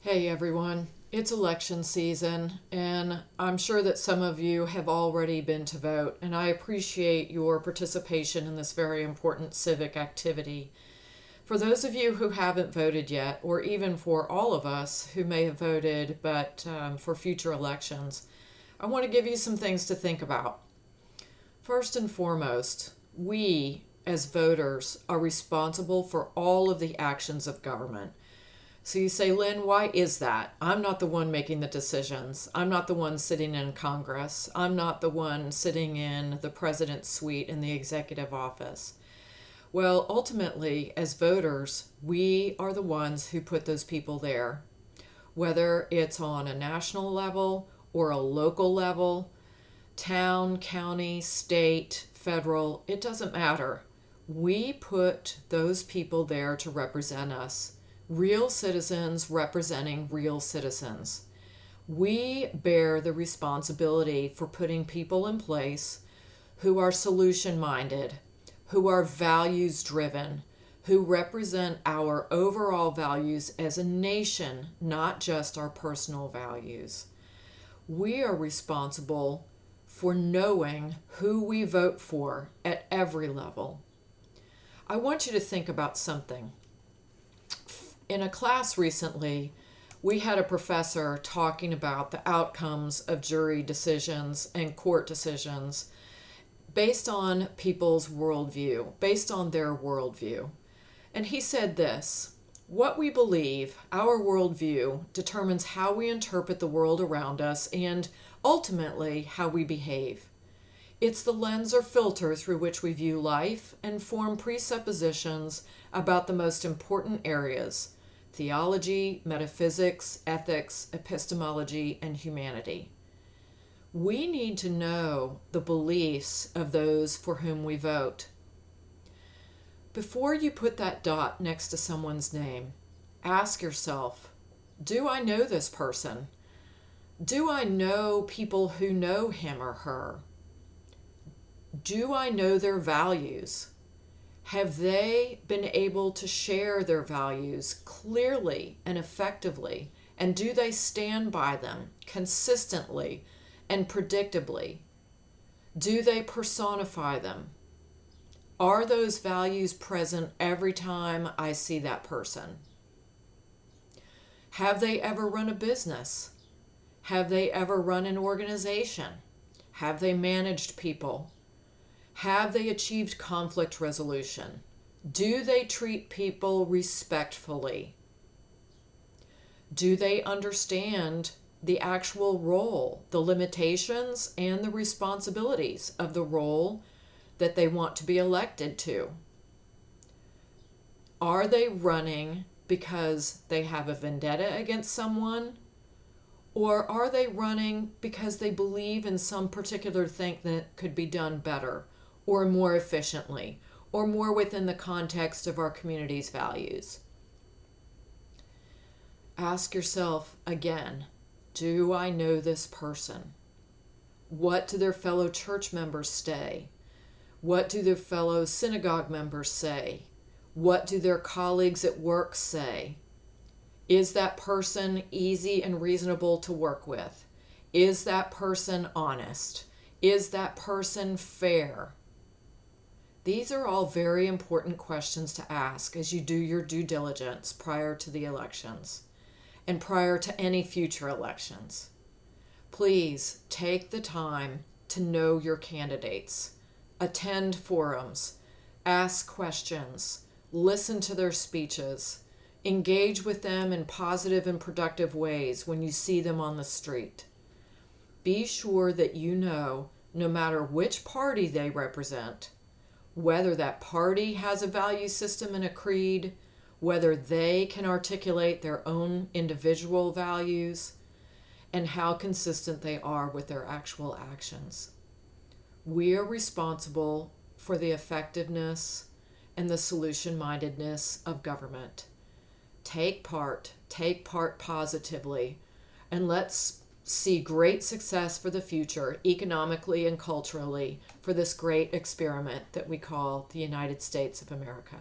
Hey everyone, it's election season, and I'm sure that some of you have already been to vote, and I appreciate your participation in this very important civic activity. For those of you who haven't voted yet, or even for all of us who may have voted but for future elections, I want to give you some things to think about. First and foremost, we as voters are responsible for all of the actions of government. So you say, Lynn, why is that? I'm not the one making the decisions. I'm not the one sitting in Congress. I'm not the one sitting in the president's suite in the executive office. Well, ultimately, as voters, we are the ones who put those people there. Whether it's on a national level or a local level, town, county, state, federal, it doesn't matter. We put those people there to represent us. Real citizens representing real citizens. We bear the responsibility for putting people in place who are solution minded, who are values driven, who represent our overall values as a nation, not just our personal values. We are responsible for knowing who we vote for at every level. I want you to think about something. In a class recently, we had a professor talking about the outcomes of jury decisions and court decisions based on people's worldview, based on their worldview. And he said this: what we believe, our worldview, determines how we interpret the world around us and ultimately how we behave. It's the lens or filter through which we view life and form presuppositions about the most important areas: theology, metaphysics, ethics, epistemology, and humanity. We need to know the beliefs of those for whom we vote. Before you put that dot next to someone's name, ask yourself, do I know this person? Do I know people who know him or her? Do I know their values? Have they been able to share their values clearly and effectively? And do they stand by them consistently and predictably? Do they personify them? Are those values present every time I see that person? Have they ever run a business? Have they ever run an organization? Have they managed people? Have they achieved conflict resolution? Do they treat people respectfully? Do they understand the actual role, the limitations, and the responsibilities of the role that they want to be elected to? Are they running because they have a vendetta against someone? Or are they running because they believe in some particular thing that could be done better, or more efficiently, or more within the context of our community's values? Ask yourself again, do I know this person? What do their fellow church members say? What do their fellow synagogue members say? What do their colleagues at work say? Is that person easy and reasonable to work with? Is that person honest? Is that person fair? These are all very important questions to ask as you do your due diligence prior to the elections and prior to any future elections. Please take the time to know your candidates. Attend forums, ask questions, listen to their speeches, engage with them in positive and productive ways when you see them on the street. Be sure that you know, no matter which party they represent, whether that party has a value system and a creed, whether they can articulate their own individual values, and how consistent they are with their actual actions. We are responsible for the effectiveness and the solution-mindedness of government. Take part positively, and let's see great success for the future, economically and culturally, for this great experiment that we call the United States of America.